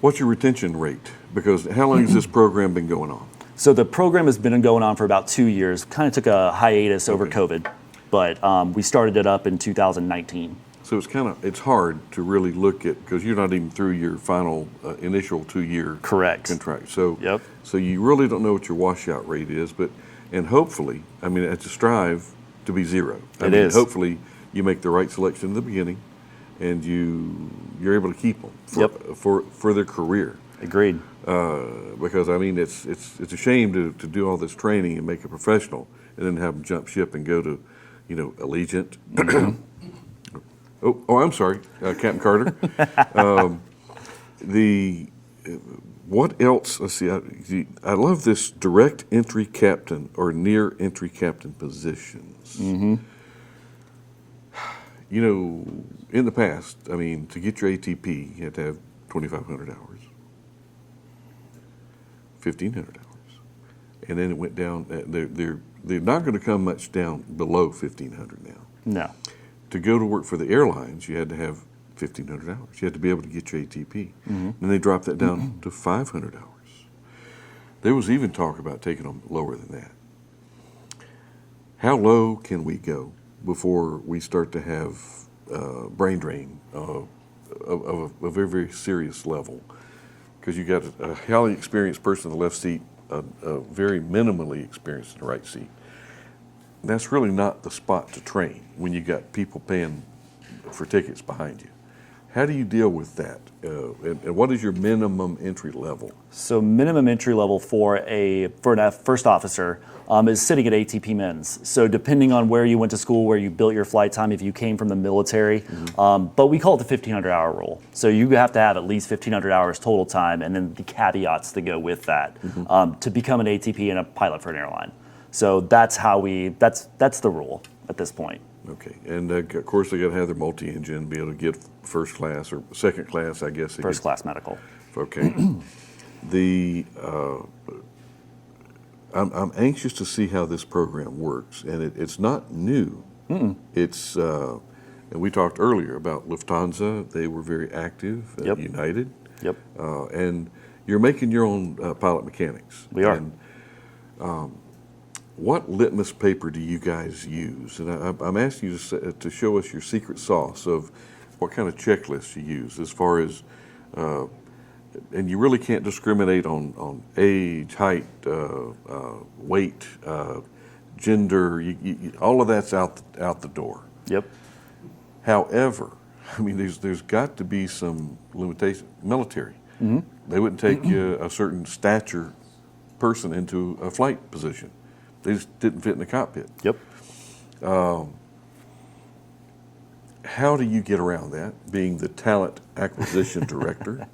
What's your retention rate? Because how long has this program been going on? So the program has been going on for about 2 years. Kind of took a hiatus over COVID, but we started it up in 2019. So it's hard to really look at, because you're not even through your final initial 2-year Correct. contract. So Yep. so you really don't know what your washout rate is, and hopefully, I mean, it's a strive to be zero. It is. Hopefully you make the right selection in the beginning, and you're able to keep them for their career. Agreed. Because I mean, it's a shame to do all this training and make a professional, and then have them jump ship and go to, Allegiant. Oh, I'm sorry, Captain Carter. What else? Let's see. I love this direct entry captain or near entry captain positions. Mm-hmm. In the past, I mean, to get your ATP, you had to have 2,500 hours, 1,500 hours, and then it went down. They're not going to come much down below 1,500 now. No. To go to work for the airlines, you had to have 1,500 hours. You had to be able to get your ATP. Mm-hmm. And they dropped that down to 500 hours. There was even talk about taking them lower than that. How low can we go before we start to have brain drain of a very, very serious level? Because you got a highly experienced person in the left seat, a very minimally experienced in the right seat. That's really not the spot to train when you got people paying for tickets behind you. How do you deal with that? And what is your minimum entry level? So minimum entry level for a first officer is sitting at ATP mins. So depending on where you went to school, where you built your flight time, if you came from the military, but we call it the 1,500-hour rule. So you have to have at least 1,500 hours total time, and then the caveats that go with that to become an ATP and a pilot for an airline. So that's that's the rule at this point. Okay, and of course they got to have their multi-engine, be able to get first class or second class, I guess. First class medical. Okay. I'm anxious to see how this program works, and it's not new. It's and we talked earlier about Lufthansa. They were very active. Yep. United. Yep. And you're making your own pilot mechanics. We are. And, what litmus paper do you guys use? And I'm asking you to show us your secret sauce of what kind of checklist you use as far as, and you really can't discriminate on age, height, weight, gender. All of that's out the door. Yep. However, I mean, there's got to be some limitation. Military, they wouldn't take a certain stature person into a flight position. They just didn't fit in the cockpit. Yep. How do you get around that, being the talent acquisition director?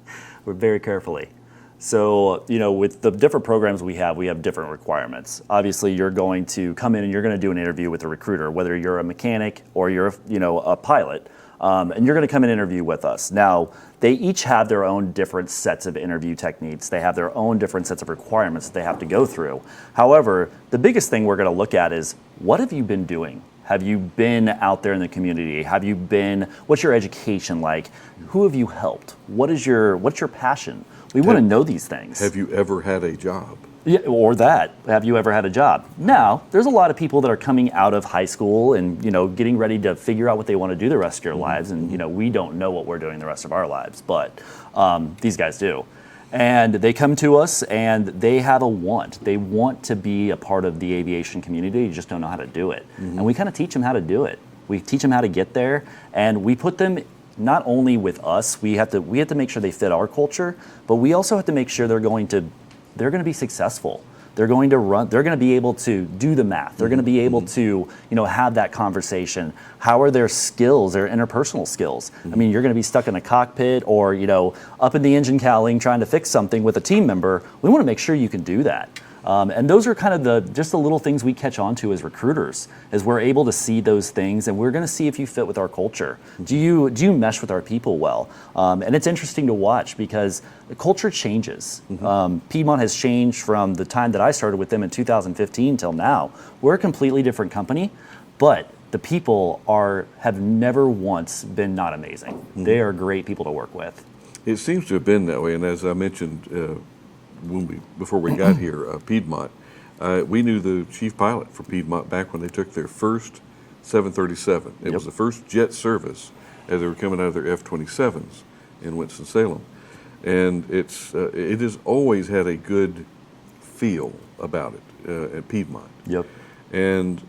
We're very carefully. So, with the different programs we have different requirements. Obviously, you're going to come in and you're going to do an interview with a recruiter, whether you're a mechanic or you're a pilot. And you're going to come and interview with us. Now, they each have their own different sets of interview techniques. They have their own different sets of requirements that they have to go through. However, the biggest thing we're going to look at is, what have you been doing? Have you been out there in the community? What's your education like? Who have you helped? What's your passion? We want to know these things. Have you ever had a job? Yeah, or that. Have you ever had a job? Now, there's a lot of people that are coming out of high school and, getting ready to figure out what they want to do the rest of their lives. And, we don't know what we're doing the rest of our lives, but these guys do. And they come to us and they have a want. They want to be a part of the aviation community. You just don't know how to do it. And we kind of teach them how to do it. We teach them how to get there, and we put them not only with us. We have to make sure they fit our culture, but we also have to make sure they're going to be successful. They're going to be able to do the math. They're going to be able to, have that conversation. How are their skills, their interpersonal skills? I mean, you're going to be stuck in a cockpit or, up in the engine cowling trying to fix something with a team member. We want to make sure you can do that. And those are kind of just the little things we catch on to as recruiters, is we're able to see those things, and we're going to see if you fit with our culture. Do you mesh with our people well? And it's interesting to watch because the culture changes. Piedmont has changed from the time that I started with them in 2015 till now. We're a completely different company, but the people have never once been not amazing. They are great people to work with. It seems to have been that way, and as I mentioned before we got here, Piedmont, we knew the chief pilot for Piedmont back when they took their first 737. It was the first jet service as they were coming out of their F-27s in Winston-Salem. And it has always had a good feel about it at Piedmont. Yep. And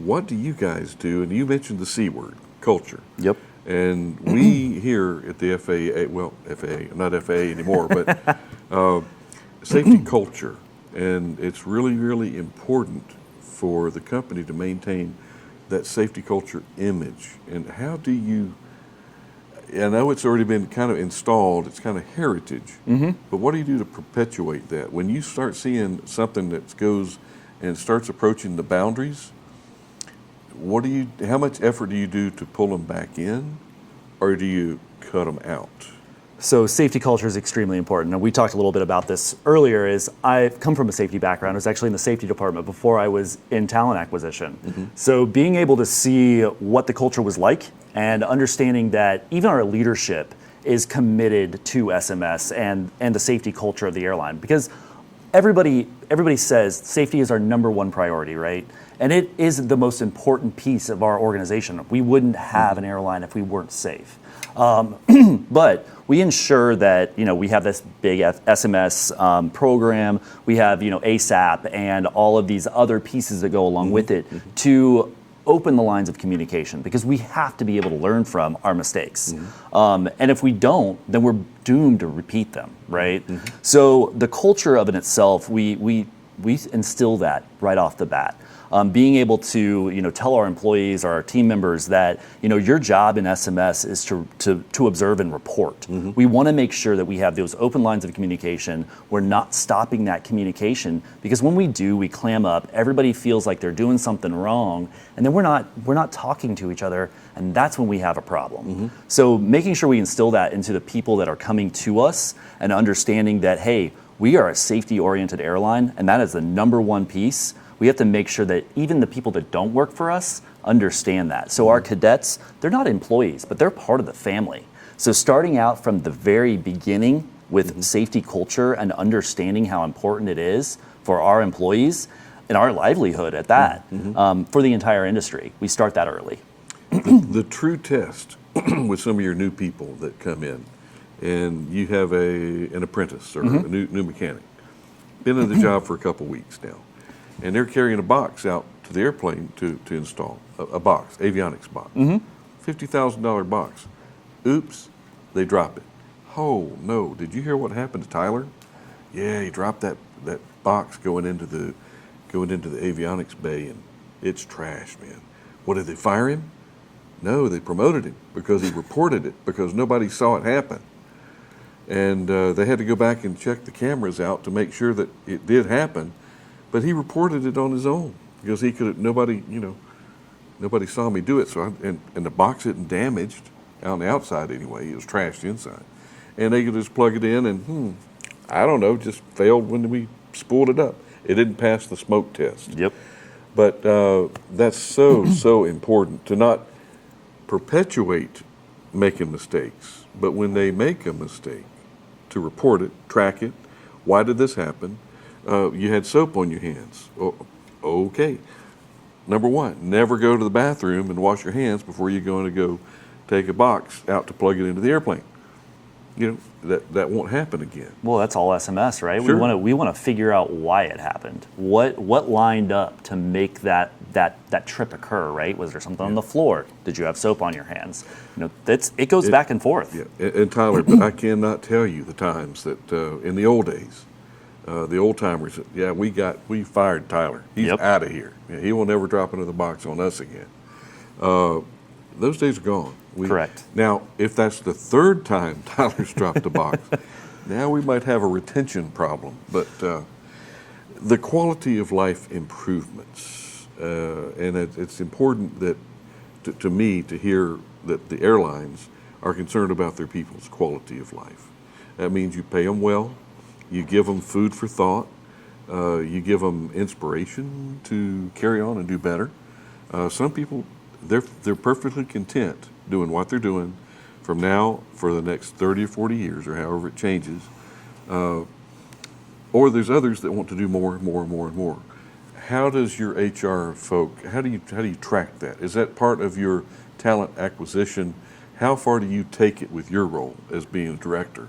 what do you guys do? And you mentioned the C word, culture. Yep. And we here at the FAA, well, FAA, not FAA anymore, but safety culture. And it's really, really important for the company to maintain that safety culture image. And how do you, I know it's already been kind of installed, it's kind of heritage, but what do you do to perpetuate that? When you start seeing something that goes and starts approaching the boundaries, how much effort do you do to pull them back in, or do you cut them out? So safety culture is extremely important. And we talked a little bit about this earlier. I've come from a safety background. I was actually in the safety department before I was in talent acquisition. So being able to see what the culture was like and understanding that even our leadership is committed to SMS and the safety culture of the airline, because everybody says safety is our number one priority, right? And it is the most important piece of our organization. We wouldn't have an airline if we weren't safe. But we ensure that we have this big SMS program. We have ASAP and all of these other pieces that go along with it to open the lines of communication, because we have to be able to learn from our mistakes. And if we don't, then we're doomed to repeat them, right? So the culture of it itself, we instill that right off the bat. Being able to tell our employees or our team members that your job in SMS is to observe and report. We want to make sure that we have those open lines of communication. We're not stopping that communication, because when we do, we clam up. Everybody feels like they're doing something wrong, and then we're not talking to each other, and that's when we have a problem. So making sure we instill that into the people that are coming to us, and understanding that, hey, we are a safety-oriented airline, and that is the number one piece. We have to make sure that even the people that don't work for us understand that. So our cadets, they're not employees, but they're part of the family. So starting out from the very beginning with safety culture and understanding how important it is for our employees and our livelihood at that, for the entire industry, we start that early. The true test with some of your new people that come in, and you have an apprentice or a new mechanic, been in the job for a couple weeks now, and they're carrying a box out to the airplane to install, a box, avionics box, $50,000 box. Oops, they drop it. Oh no, did you hear what happened to Tyler? Yeah, he dropped that box going into the avionics bay, and it's trash, man. What, did they fire him? No, they promoted him because he reported it, because nobody saw it happen. And they had to go back and check the cameras out to make sure that it did happen. But he reported it on his own because he could. Nobody saw me do it. So and the box isn't damaged on the outside anyway. It was trashed inside, and they could just plug it in and I don't know, just failed when we spooled it up. It didn't pass the smoke test. Yep. But that's so important to not perpetuate making mistakes, but when they make a mistake, to report it, track it. Why did this happen? You had soap on your hands. Oh, okay. Number one, never go to the bathroom and wash your hands before you're going to go take a box out to plug it into the airplane. That won't happen again. Well, that's all SMS, right? Sure. We want to figure out why it happened. What lined up to make that trip occur, right? Was there something on the floor? Did you have soap on your hands? It goes back and forth. Yeah, and Tyler, but I cannot tell you the times that in the old days, the old timers, we fired Tyler. He's out of here. Yeah, he will never drop another box on us again. Those days are gone. Correct. Now, if that's the third time Tyler's dropped a box, now we might have a retention problem. But the quality of life improvements, and it's important that to me to hear that the airlines are concerned about their people's quality of life. That means you pay them well, you give them food for thought, you give them inspiration to carry on and do better. Some people, they're perfectly content doing what they're doing from now for the next 30 or 40 years or however it changes, or there's others that want to do more and more and more and more. How does your HR folk, how do you track that? Is that part of your talent acquisition? How far do you take it with your role as being a director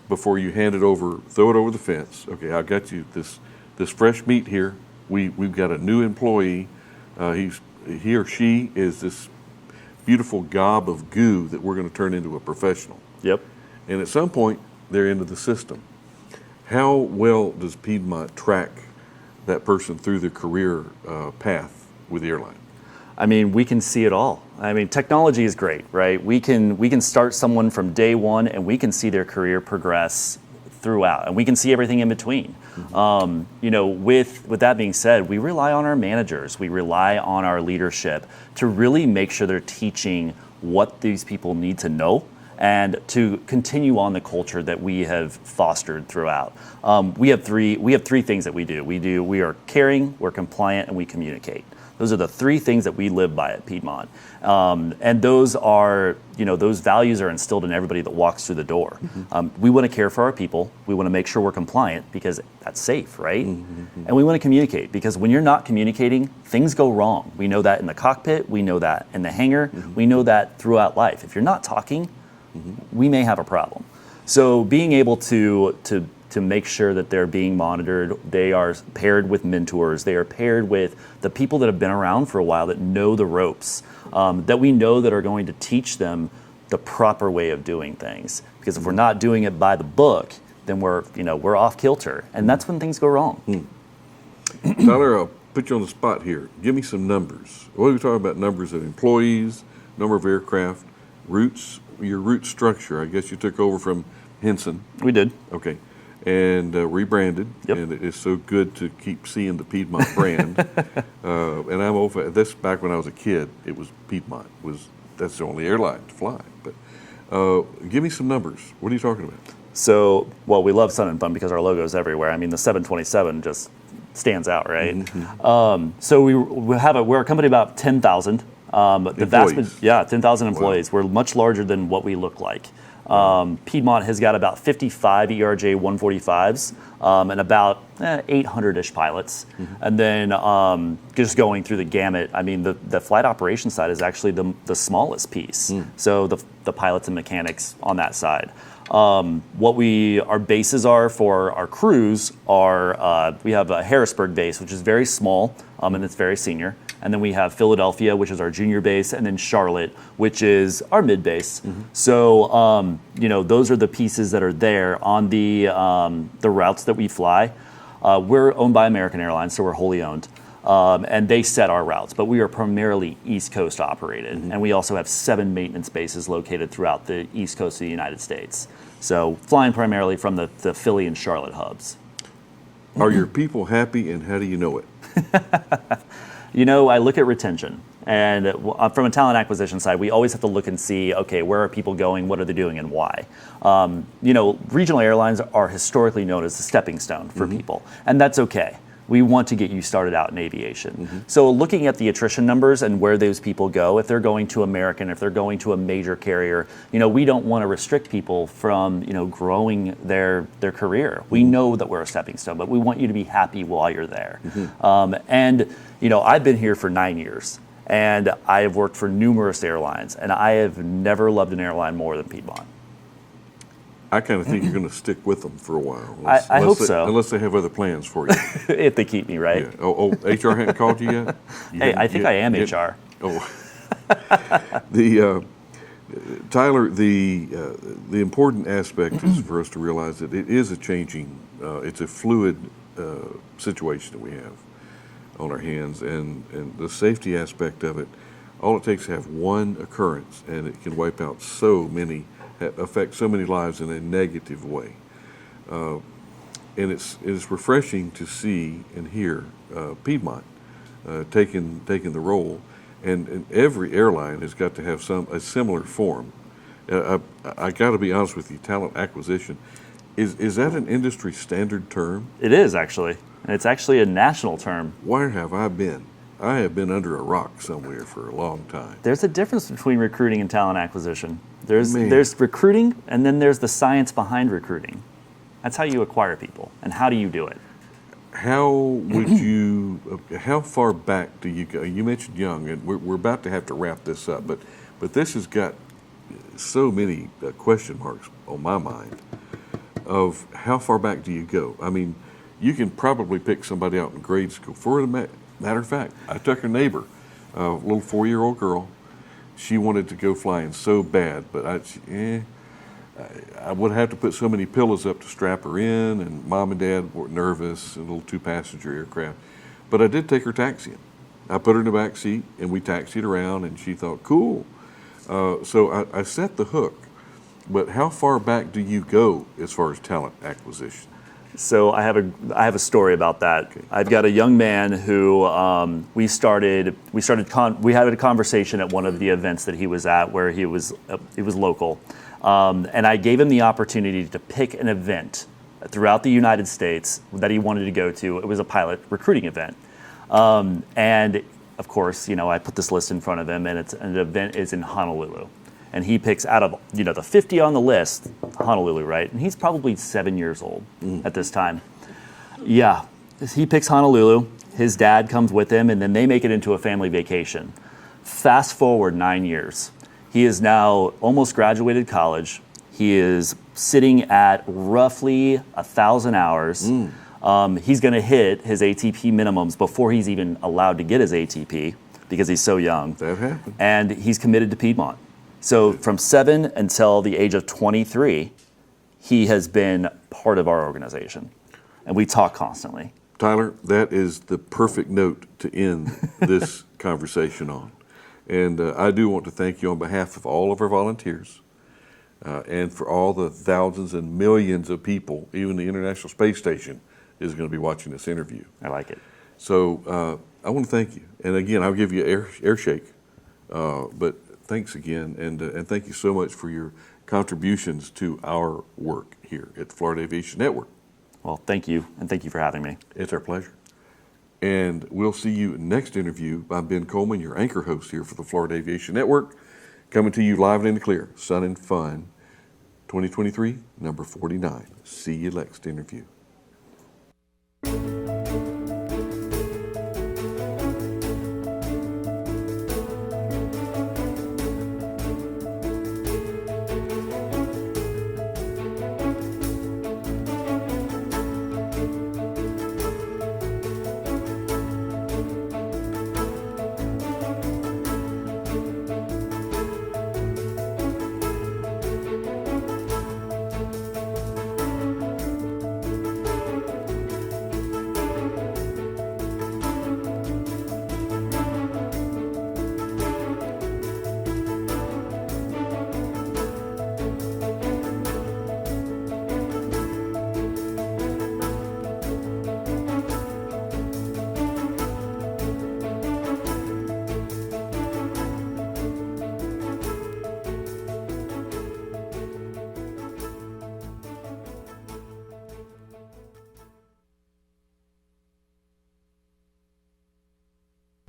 before you hand it over, throw it over the fence? Okay, I got you this fresh meat here. We've got a new employee. He or she is this beautiful gob of goo that we're going to turn into a professional. Yep. And at some point, they're into the system. How well does Piedmont track that person through their career path with the airline? I mean, we can see it all. I mean, technology is great, right? We can start someone from day one, and we can see their career progress throughout, and we can see everything in between. With that being said, we rely on our managers, we rely on our leadership to really make sure they're teaching what these people need to know and to continue on the culture that we have fostered throughout. We have three things that we do. We are caring, we're compliant, and we communicate. Those are the three things that we live by at Piedmont. And those values are instilled in everybody that walks through the door. We want to care for our people. We want to make sure we're compliant because that's safe, right? And we want to communicate because when you're not communicating, things go wrong. We know that in the cockpit. We know that in the hangar. We know that throughout life. If you're not talking, we may have a problem. So being able to make sure that they're being monitored, they are paired with mentors, they are paired with the people that have been around for a while that know the ropes, that we know that are going to teach them the proper way of doing things. Because if we're not doing it by the book, then we're off kilter, and that's when things go wrong. Tyler, I'll put you on the spot here. Give me some numbers. What are we talking about? Numbers of employees, number of aircraft, routes, your route structure. I guess you took over from Henson. We did. Okay. And rebranded, Yep. and it is so good to keep seeing the Piedmont brand. And I'm over this back when I was a kid. It was Piedmont that's the only airline to fly. But give me some numbers. What are you talking about? So, well, we love Sun and Fun because our logo's everywhere. I mean, the 727 just stands out, right? So we're a company of about 10,000. Employees. 10,000 employees. Wow. We're much larger than what we look like. Piedmont has got about 55 ERJ 145s and about 800-ish pilots. And then just going through the gamut, I mean, the flight operations side is actually the smallest piece. So the pilots and mechanics on that side. What our bases are for our crews are, we have a Harrisburg base, which is very small and it's very senior. And then we have Philadelphia, which is our junior base, and then Charlotte, which is our mid base. So, those are the pieces that are there on the routes that we fly. We're owned by American Airlines, so we're wholly owned. And they set our routes, but we are primarily East Coast operated. And we also have 7 maintenance bases located throughout the East Coast of the United States. So flying primarily from the Philly and Charlotte hubs. Are your people happy, and how do you know it? I look at retention. And from a talent acquisition side, we always have to look and see, okay, where are people going, what are they doing, and why? Regional airlines are historically known as the stepping stone for people, and that's okay. We want to get you started out in aviation. So looking at the attrition numbers and where those people go, if they're going to American, if they're going to a major carrier, we don't want to restrict people from, growing their career. We know that we're a stepping stone, but we want you to be happy while you're there. I've been here for 9 years, and I have worked for numerous airlines, and I have never loved an airline more than Piedmont. I kind of think you're going to stick with them for a while. I hope so. Unless they have other plans for you. If they keep me, right? Yeah. HR hadn't called you yet? I think I am HR. Tyler, the important aspect is for us to realize that it is a changing, it's a fluid situation that we have on our hands, and the safety aspect of it, all it takes is to have one occurrence, and it can wipe out affect so many lives in a negative way. And it's refreshing to see and hear Piedmont taking the role, and every airline has got to have a similar form. I got to be honest with you, talent acquisition, is that an industry standard term? It is actually, and it's actually a national term. Where have I been? I have been under a rock somewhere for a long time. There's a difference between recruiting and talent acquisition. Man. There's recruiting, and then there's the science behind recruiting. That's how you acquire people, and how do you do it? How would you? How far back do you go? You mentioned young, and we're about to have to wrap this up, but this has got so many question marks on my mind of how far back do you go? I mean, you can probably pick somebody out in grade school. For the matter of fact, I took a neighbor, a little 4-year-old girl. She wanted to go flying so bad, but I would have to put so many pillows up to strap her in, and mom and dad were nervous, a little 2-passenger aircraft. But I did take her taxiing. I put her in the back seat, and we taxied around, and she thought, cool. So I set the hook. But how far back do you go as far as talent acquisition? So I have a story about that. Okay. I've got a young man who we had a conversation at one of the events that he was at where he was local, and I gave him the opportunity to pick an event throughout the United States that he wanted to go to. It was a pilot recruiting event, and of course, I put this list in front of him, and an event is in Honolulu. And he picks out of the 50 on the list, Honolulu, right? And he's probably 7 years old at this time. Yeah, he picks Honolulu. His dad comes with him, and then they make it into a family vacation. Fast forward 9 years. He is now almost graduated college. He is sitting at roughly 1,000 hours. He's going to hit his ATP minimums before he's even allowed to get his ATP because he's so young. That happened. And he's committed to Piedmont. So from 7 until the age of 23, he has been part of our organization, and we talk constantly. Tyler, that is the perfect note to end this conversation on. And I do want to thank you on behalf of all of our volunteers and for all the thousands and millions of people. Even the International Space Station is going to be watching this interview. I like it. So I want to thank you. And again, I'll give you an air shake. But thanks again, and thank you so much for your contributions to our work here at the Florida Aviation Network. Well, thank you, and thank you for having me. It's our pleasure. And we'll see you next interview by Ben Coleman, your anchor host here for the Florida Aviation Network, coming to you live and in the clear, Sun and Fun, 2023, number 49. See you next interview.